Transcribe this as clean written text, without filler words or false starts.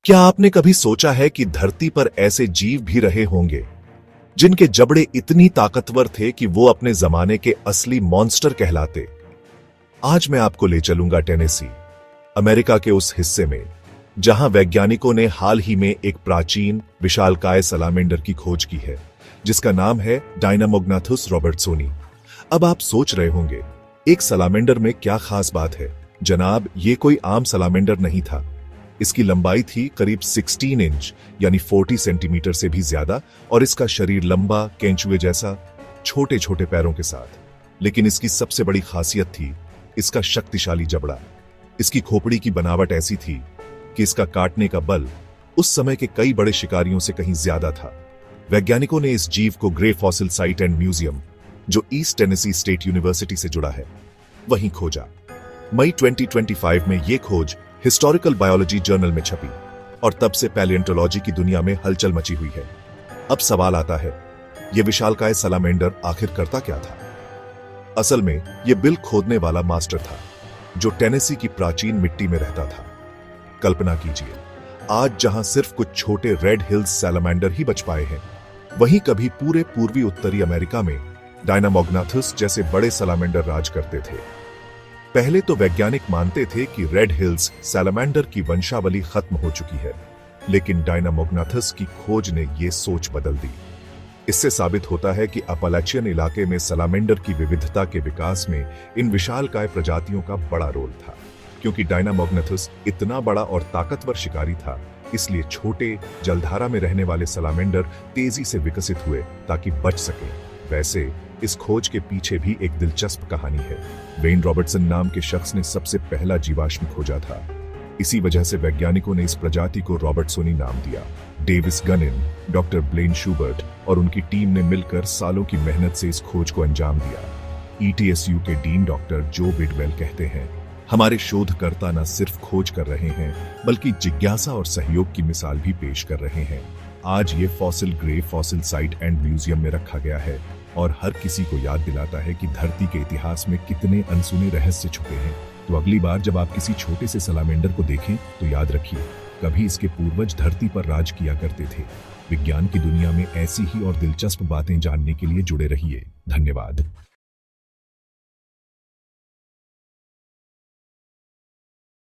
क्या आपने कभी सोचा है कि धरती पर ऐसे जीव भी रहे होंगे जिनके जबड़े इतनी ताकतवर थे कि वो अपने जमाने के असली मॉन्स्टर कहलाते? आज मैं आपको ले चलूंगा टेनेसी, अमेरिका के उस हिस्से में जहां वैज्ञानिकों ने हाल ही में एक प्राचीन विशालकाय सलामेंडर की खोज की है जिसका नाम है डायनामोग्नाथुस रॉबर्ट्सोनी। अब आप सोच रहे होंगे, एक सलामेंडर में क्या खास बात है? जनाब, ये कोई आम सलामेंडर नहीं था। इसकी लंबाई थी करीब 16 इंच यानी 40 सेंटीमीटर से भी ज्यादा, और इसका शरीर लंबा, केंचुए जैसा, छोटे छोटे पैरों के साथ। लेकिन इसकी सबसे बड़ी खासियत थी इसका शक्तिशाली जबड़ा। इसकी खोपड़ी की बनावट ऐसी थी कि इसका काटने का बल उस समय के कई बड़े शिकारियों से कहीं ज्यादा था। वैज्ञानिकों ने इस जीव को grey fossil site and museum, जो ईस्ट टेनेसी स्टेट यूनिवर्सिटी से जुड़ा है, वहीं खोजा। मई 2025 में यह खोज हिस्टोरिकल बायोलॉजी जर्नल में छपी और तब से पैलियोंटोलॉजी की दुनिया में हलचल मची हुई है। अब सवाल आता है, यह विशालकाय सलामेंडर आखिर करता क्या था? असल में यह बिल खोदने वाला मास्टर था जो टेनेसी की प्राचीन मिट्टी में रहता था। कल्पना कीजिए, आज जहां सिर्फ कुछ छोटे रेड हिल्स सैलामेंडर ही बच पाए हैं, वहीं कभी पूरे पूर्वी उत्तरी अमेरिका में डायनामोग्नाथुस जैसे बड़े सैलामेंडर राज करते थे। पहले तो वैज्ञानिक मानते थे कि रेड हिल्स सैलामेंडर की वंशावली खत्म हो चुकी है, लेकिन डायनामोग्नाथुस की खोज ने यह सोच बदल दी। इससे साबित होता है कि अपैलेचियन इलाके में सैलामेंडर की विविधता के विकास में इन विशालकाय प्रजातियों का बड़ा रोल था। क्योंकि डायनामोग्नाथुस इतना बड़ा और ताकतवर शिकारी था, इसलिए छोटे जलधारा में रहने वाले सैलामेंडर तेजी से विकसित हुए ताकि बच सके। वैसे इस खोज के पीछे भी एक दिलचस्प कहानी है। वेन रॉबर्टसन नाम के शख्स ने सबसे पहला जीवाश्म खोजा था। इसी वजह से वैज्ञानिकों ने इस प्रजाति को रॉबर्टसोनी नाम दिया। डेविस गनिन, डॉक्टर ब्लेन शूबर्ट और उनकी टीम ने मिलकर सालों की मेहनत से इस खोज को अंजाम दिया। ETSU के डीन डॉक्टर जो बिडवेल कहते हैं, हमारे शोधकर्ता न सिर्फ खोज कर रहे हैं बल्कि जिज्ञासा और सहयोग की मिसाल भी पेश कर रहे हैं। आज ये fossil grey fossil site and museum में रखा गया है और हर किसी को याद दिलाता है कि धरती के इतिहास में कितने अनसुने रहस्य छुपे हैं। तो अगली बार जब आप किसी छोटे से सलामेंडर को देखें तो याद रखिए, कभी इसके पूर्वज धरती पर राज किया करते थे। विज्ञान की दुनिया में ऐसी ही और दिलचस्प बातें जानने के लिए जुड़े रहिए। धन्यवाद।